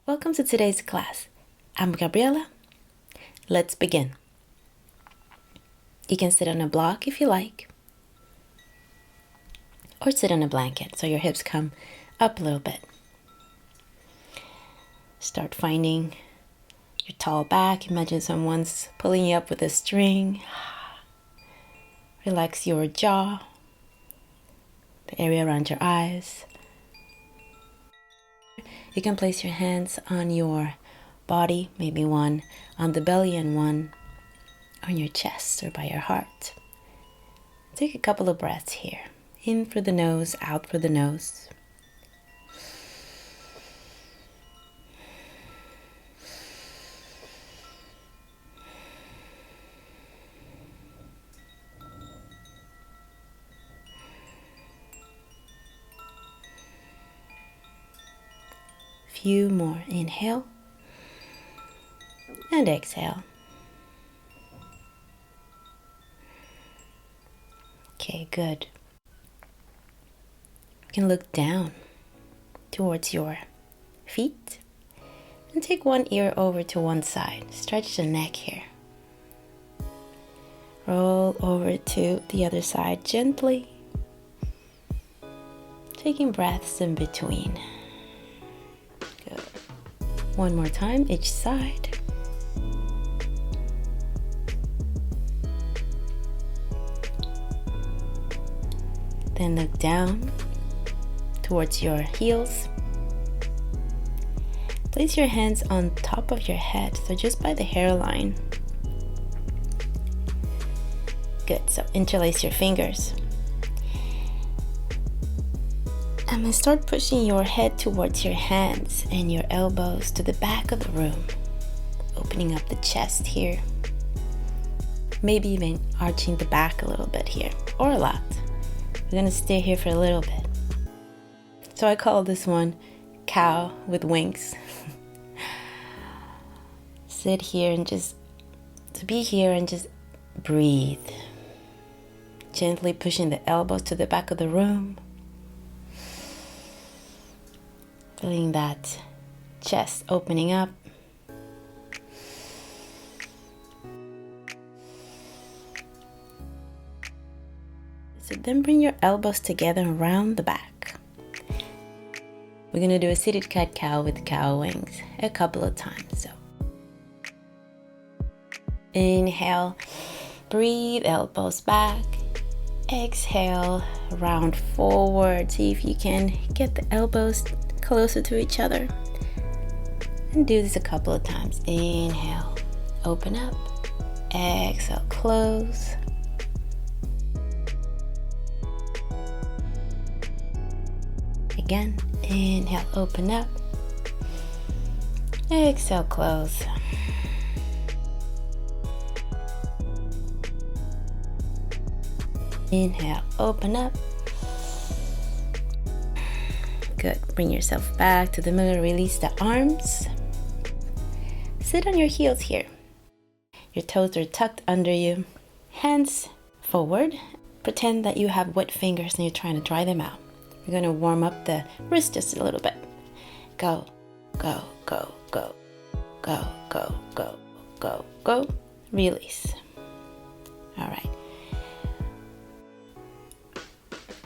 Welcome to today's class. I'm Gabriela. Let's begin. You can sit on a block if you like, or sit on a blanket so your hips come up a little bit. Start finding your tall back. Imagine someone's pulling you up with a string. Relax your jaw, the area around your eyes. You can place your hands on your body, maybe one on the belly and one on your chest or by your heart. Take a couple of breaths here. In through the nose, out through the nose. Few more. Inhale and exhale. Okay, good. You can look down towards your feet and take one ear over to one side. Stretch the neck here. Roll over to the other side gently, taking breaths in between. Good. One more time, each side. Then look down towards your heels. Place your hands on top of your head, so just by the hairline. Good, so interlace your fingers. And then start pushing your head towards your hands and your elbows to the back of the room. Opening up the chest here. Maybe even arching the back a little bit here, or a lot. We're gonna stay here for a little bit. So I call this one cow with wings. Sit here and just be here and just breathe. Gently pushing the elbows to the back of the room. Feeling that chest opening up. So then bring your elbows together around the back. We're going to do a seated cat-cow with cow wings a couple of times. So inhale, breathe, elbows back. Exhale, round forward. See if you can get the elbows closer to each other. And do this a couple of times. Inhale, open up. Exhale, close. Again, inhale, open up. Exhale, close. Inhale, open up. Good. Bring yourself back to the middle. Release the arms. Sit on your heels here. Your toes are tucked under you. Hands forward. Pretend that you have wet fingers and you're trying to dry them out. We're going to warm up the wrist just a little bit. Go, go, go, go, go, go, go, go, go. Release. All right.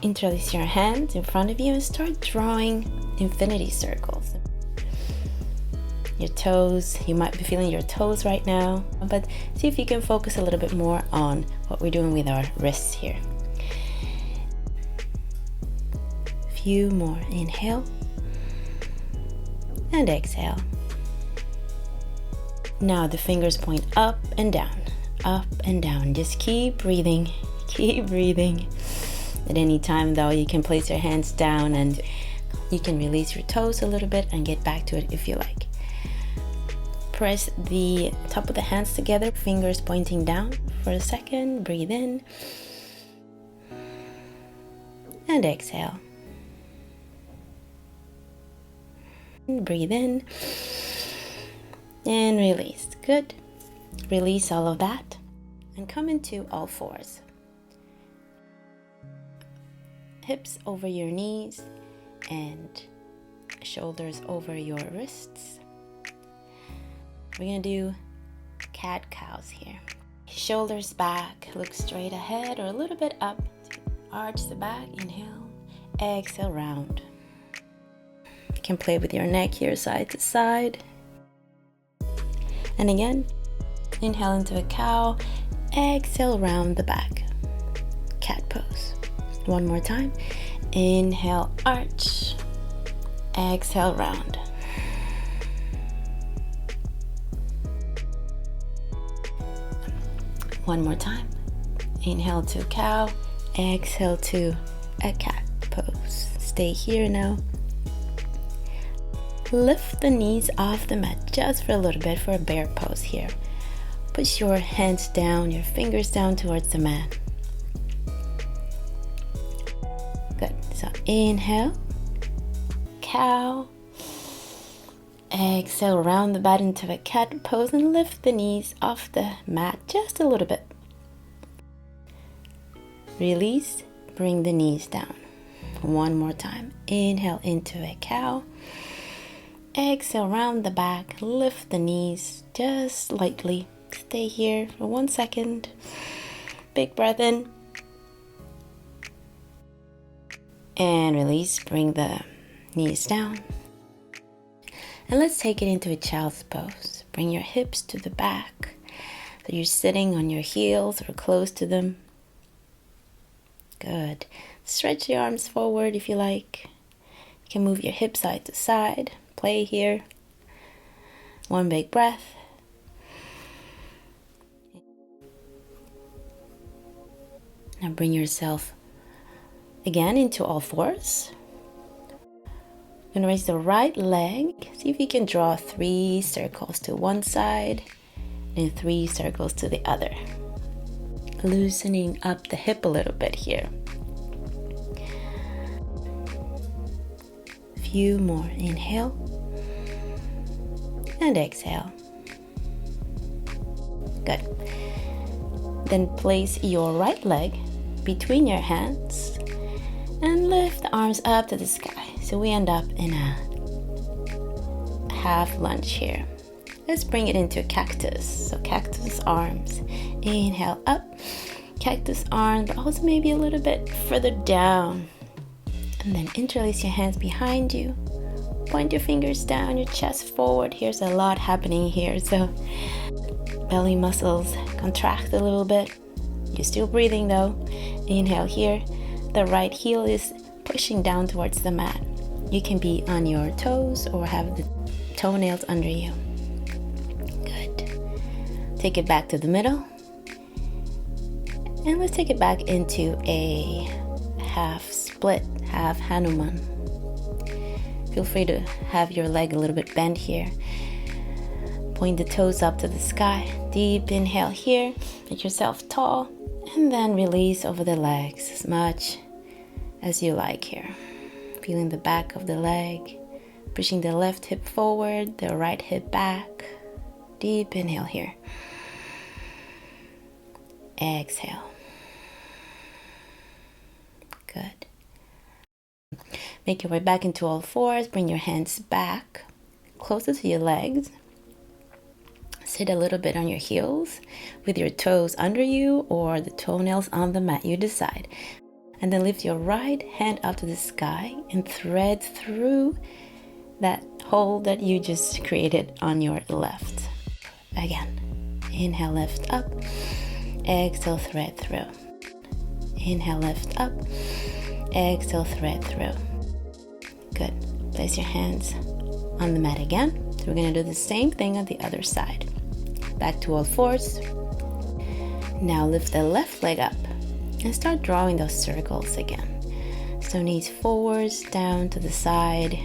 Interlace your hands in front of you and start drawing infinity circles. Your toes, you might be feeling your toes right now, but see if you can focus a little bit more on what we're doing with our wrists here. Few more. Inhale and exhale. Now the fingers point up and down, up and down. Just keep breathing, keep breathing. At any time though, you can place your hands down and you can release your toes a little bit and get back to it if you like. Press the top of the hands together, fingers pointing down for a second. Breathe in and exhale. Breathe in and release. Good. Release all of that and come into all fours. Hips over your knees and shoulders over your wrists. We're gonna do cat cows here. Shoulders back, look straight ahead or a little bit up. Arch the back, inhale, exhale, round. You can play with your neck here, side to side. And again, inhale into a cow, exhale, round the back. Cat pose. One more time. Inhale, arch. Exhale, round. One more time. Inhale to a cow, exhale to a cat pose. Stay here now. Lift the knees off the mat just for a little bit for a bear pose here. Push your hands down, your fingers down towards the mat. Good. So inhale, cow. Exhale, round the back into a cat pose and lift the knees off the mat just a little bit. Release, bring the knees down. One more time. Inhale into a cow. Exhale, round the back, lift the knees just lightly. Stay here for 1 second. Big breath in. And release, bring the knees down. And let's take it into a child's pose. Bring your hips to the back. So you're sitting on your heels or close to them. Good. Stretch your arms forward if you like. You can move your hips side to side. Play here. One big breath. Now bring yourself again into all fours. You're going to raise the right leg. See if you can draw 3 circles to one side and 3 circles to the other. Loosening up the hip a little bit here. Few more. Inhale and exhale. Good. Then place your right leg between your hands and lift the arms up to the sky. So we end up in a half lunge here. Let's bring it into a cactus. So cactus arms. Inhale up, cactus arms, but also maybe a little bit further down. And then interlace your hands behind you. Point your fingers down, your chest forward. Here's a lot happening here. So belly muscles contract a little bit. You're still breathing though. Inhale here. The right heel is pushing down towards the mat. You can be on your toes or have the toenails under you. Good. Take it back to the middle. And let's take it back into a half split, half Hanuman. Feel free to have your leg a little bit bent here. Point the toes up to the sky. Deep inhale here. Make yourself tall. And then release over the legs as much as you like here. Feeling the back of the leg. Pushing the left hip forward, the right hip back. Deep inhale here. Exhale. Good. Make your way back into all fours. Bring your hands back, closer to your legs. Sit a little bit on your heels with your toes under you or the toenails on the mat. You decide. And then lift your right hand up to the sky and thread through that hole that you just created on your left. Again. Inhale, lift up. Exhale, thread through. Inhale, lift up. Exhale, thread through. Good. Place your hands on the mat again. So we're going to do the same thing on the other side. Back to all fours. Now lift the left leg up and start drawing those circles again. So knees forwards, down to the side.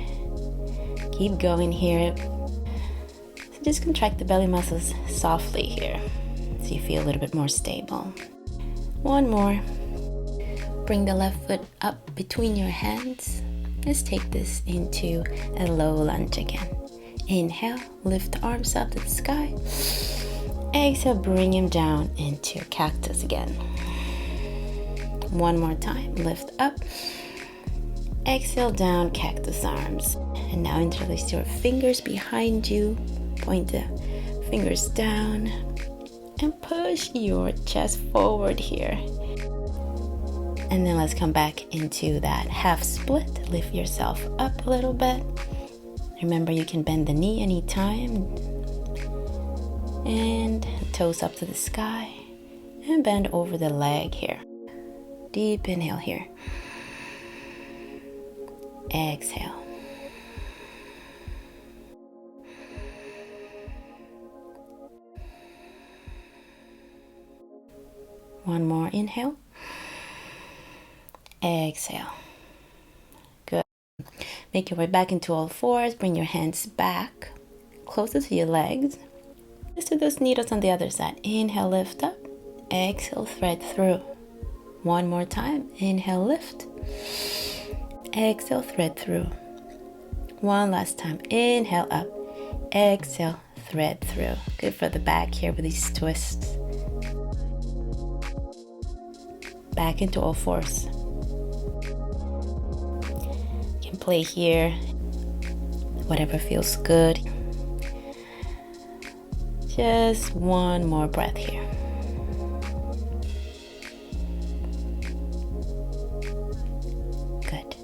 Keep going here. So just contract the belly muscles softly here so you feel a little bit more stable. One more. Bring the left foot up between your hands. Let's take this into a low lunge again. Inhale, lift the arms up to the sky. Exhale, bring him down into cactus again. One more time, lift up. Exhale, down, cactus arms. And now interlace your fingers behind you. Point the fingers down, and push your chest forward here. And then let's come back into that half split. Lift yourself up a little bit. Remember, you can bend the knee anytime. And toes up to the sky. And bend over the leg here. Deep inhale here. Exhale. One more inhale. Exhale. Good. Make your way back into all fours. Bring your hands back, closer to your legs. Just do those needles on the other side. Inhale, lift up. Exhale, thread through. One more time. Inhale, lift. Exhale, thread through. One last time. Inhale up. Exhale, thread through. Good for the back here with these twists. Back into all fours. You can play here, whatever feels good. Just one more breath here. Good.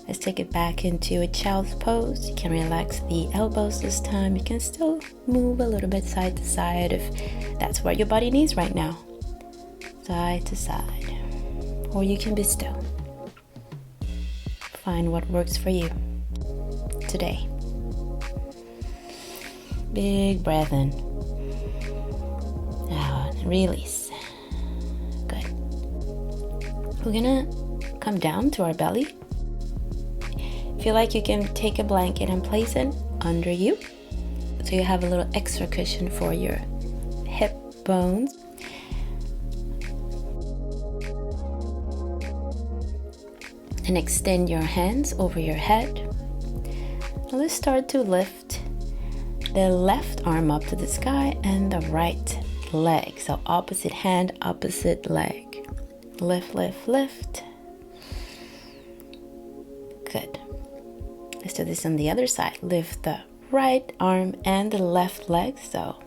Let's take it back into a child's pose. You can relax the elbows this time. You can still move a little bit side to side if that's what your body needs right now. Side to side. Or you can be still. Find what works for you today. Big breath in. Out and release. Good. We're gonna come down to our belly. Feel like you can take a blanket and place it under you. So you have a little extra cushion for your hip bones. And extend your hands over your head. Now let's start to lift the left arm up to the sky and the right leg. So opposite hand, opposite leg. Lift, lift, lift. Good. Let's do this on the other side. Lift the right arm and the left leg. So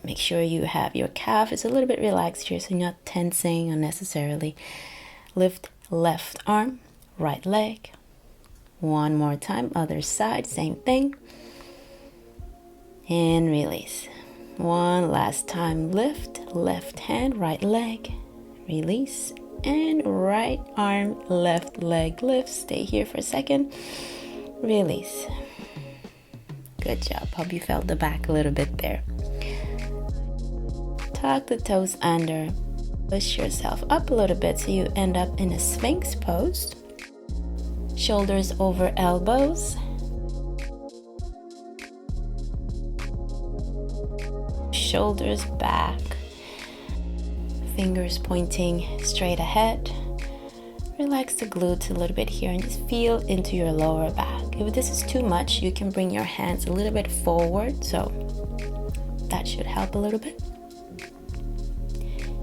make sure you have your calf is a little bit relaxed here so you're not tensing unnecessarily. Lift left arm, right leg. One more time, other side, same thing. And release. One last time, lift, left hand, right leg. Release. And right arm, left leg, lift. Stay here for a second. Release. Good job. Hope you felt the back a little bit there. Tuck the toes under. Push yourself up a little bit so you end up in a Sphinx pose. Shoulders over elbows. Shoulders back. Fingers pointing straight ahead. Relax the glutes a little bit here and just feel into your lower back. If this is too much, you can bring your hands a little bit forward, so that should help a little bit.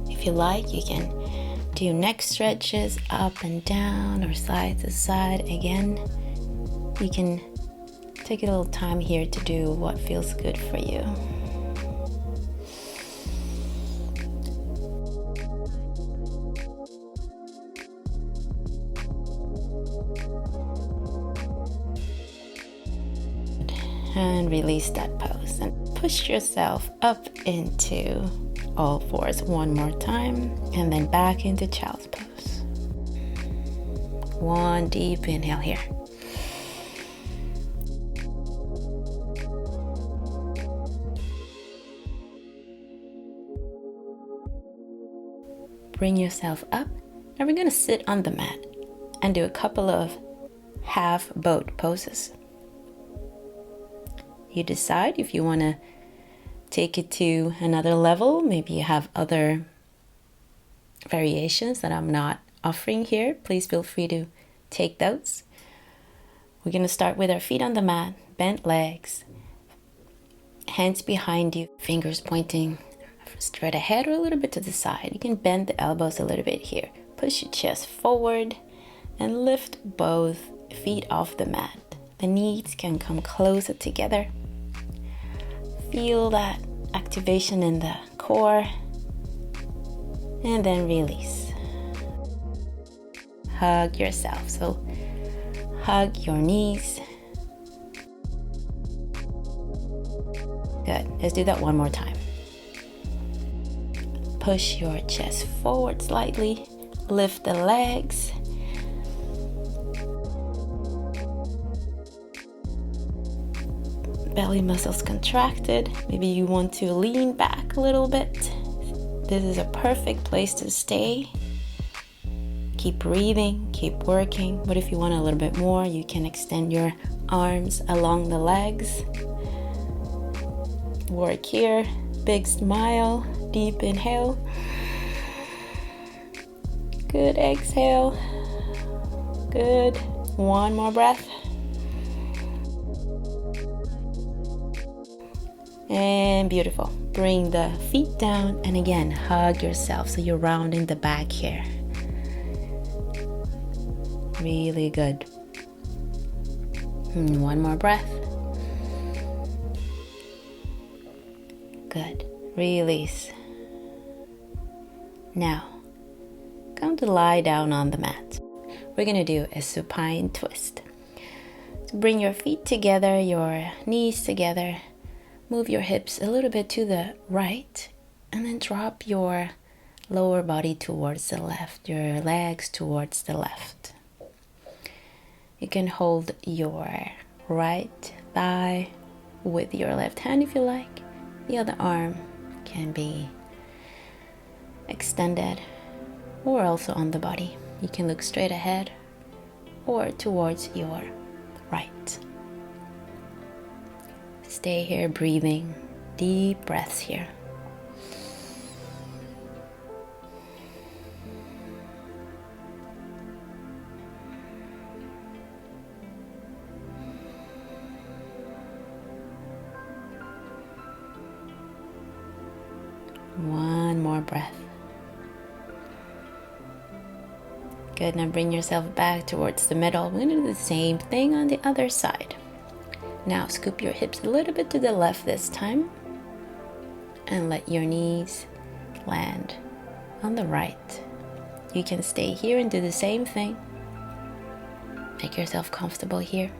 If you like, you can do neck stretches up and down or side to side. Again, you can take a little time here to do what feels good for you. And release that pose and push yourself up into all fours one more time, and then back into child's pose. One deep inhale here. Bring yourself up. Now we're going to sit on the mat and do a couple of half boat poses. You decide if you want to take it to another level. Maybe you have other variations that I'm not offering here. Please feel free to take those. We're going to start with our feet on the mat, bent legs, hands behind you, fingers pointing straight ahead or a little bit to the side. You can bend the elbows a little bit here. Push your chest forward and lift both feet off the mat. The knees can come closer together. Feel that activation in the core. And then release. Hug yourself. So hug your knees. Good. Let's do that one more time. Push your chest forward slightly. Lift the legs. Belly muscles contracted. Maybe you want to lean back a little bit. This is a perfect place to stay. Keep breathing, keep working. But if you want a little bit more, you can extend your arms along the legs. Work here. Big smile. Deep inhale. Good exhale. Good. One more breath. And beautiful. Bring the feet down and again hug yourself so you're rounding the back here. Really good. And one more breath. Good. Release. Now, come to lie down on the mat. We're going to do a supine twist. So bring your feet together, your knees together. Move your hips a little bit to the right and then drop your lower body towards the left, your legs towards the left. You can hold your right thigh with your left hand if you like. The other arm can be extended or also on the body. You can look straight ahead or towards your right. Stay here breathing, deep breaths here. One more breath. Good, now bring yourself back towards the middle. We're going to do the same thing on the other side. Now scoop your hips a little bit to the left this time and let your knees land on the right. You can stay here and do the same thing. Make yourself comfortable here.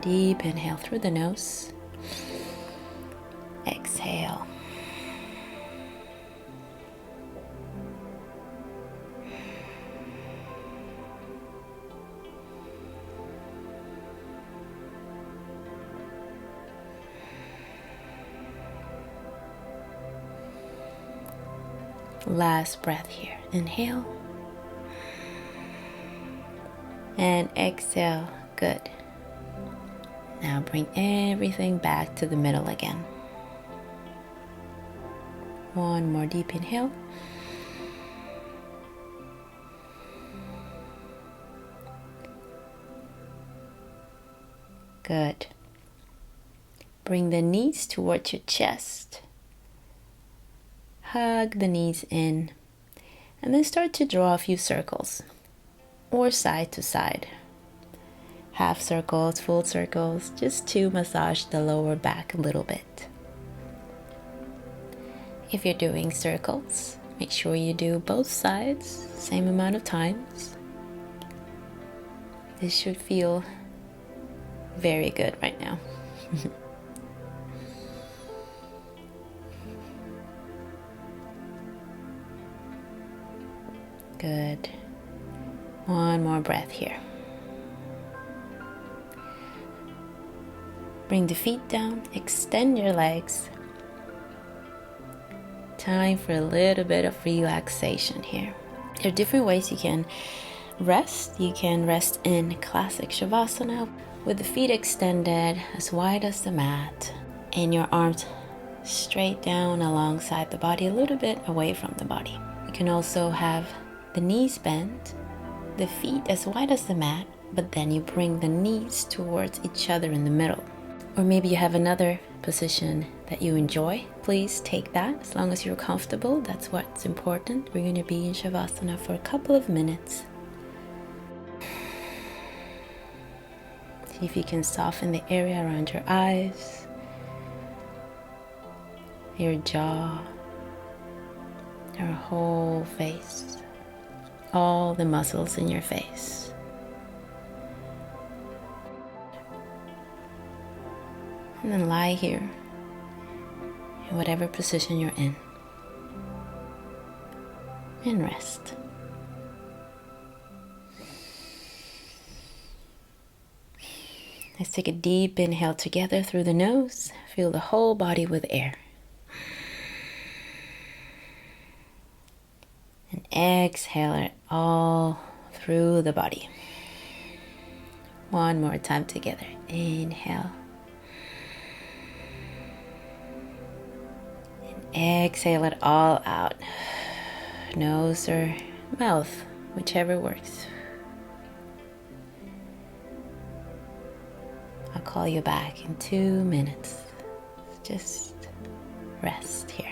Deep inhale through the nose. Exhale. Last breath here. Inhale. And exhale. Good. Now bring everything back to the middle again. One more deep inhale. Good. Bring the knees towards your chest. Hug the knees in. And then start to draw a few circles. Or side to side. Half circles, full circles, just to massage the lower back a little bit. If you're doing circles, make sure you do both sides, same amount of times. This should feel very good right now. Good. One more breath here. Bring the feet down, extend your legs. Time for a little bit of relaxation here. There are different ways you can rest. You can rest in classic Shavasana with the feet extended as wide as the mat and your arms straight down alongside the body, a little bit away from the body. You can also have the knees bent, the feet as wide as the mat, but then you bring the knees towards each other in the middle. Or maybe you have another position that you enjoy. Please take that as long as you're comfortable. That's what's important. We're going to be in Shavasana for a couple of minutes. See if you can soften the area around your eyes. your jaw, your whole face, all the muscles in your face. And then lie here in whatever position you're in and rest. Let's take a deep inhale together through the nose. Fill the whole body with air. And exhale it all through the body. One more time together. Inhale. And exhale it all out. Nose or mouth, whichever works. I'll call you back in 2 minutes. Just rest here.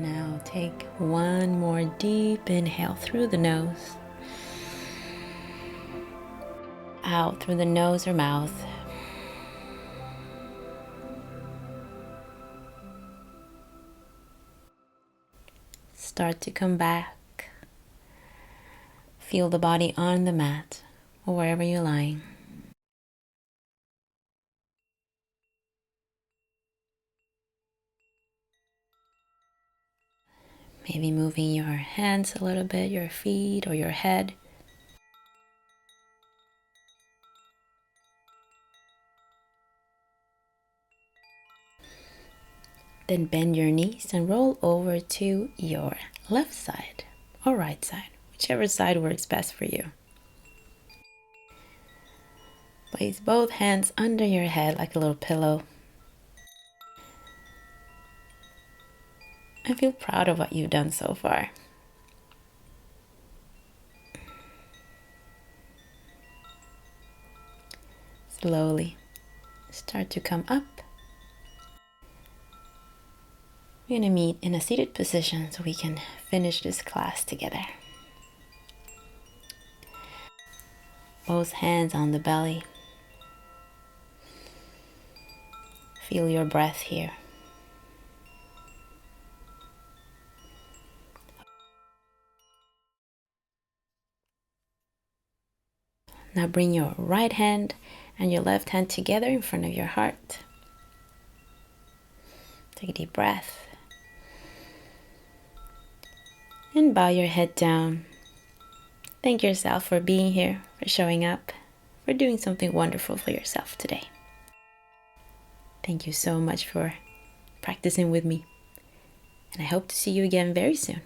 Now take one more deep inhale through the nose. Out through the nose or mouth. Start to come back. Feel the body on the mat or wherever you're lying. Maybe moving your hands a little bit, your feet or your head. Then bend your knees and roll over to your left side or right side, whichever side works best for you. Place both hands under your head like a little pillow. I feel proud of what you've done so far. Slowly start to come up. We're going to meet in a seated position so we can finish this class together. Both hands on the belly. Feel your breath here. Now bring your right hand and your left hand together in front of your heart. Take a deep breath. And bow your head down. Thank yourself for being here, for showing up, for doing something wonderful for yourself today. Thank you so much for practicing with me. And I hope to see you again very soon.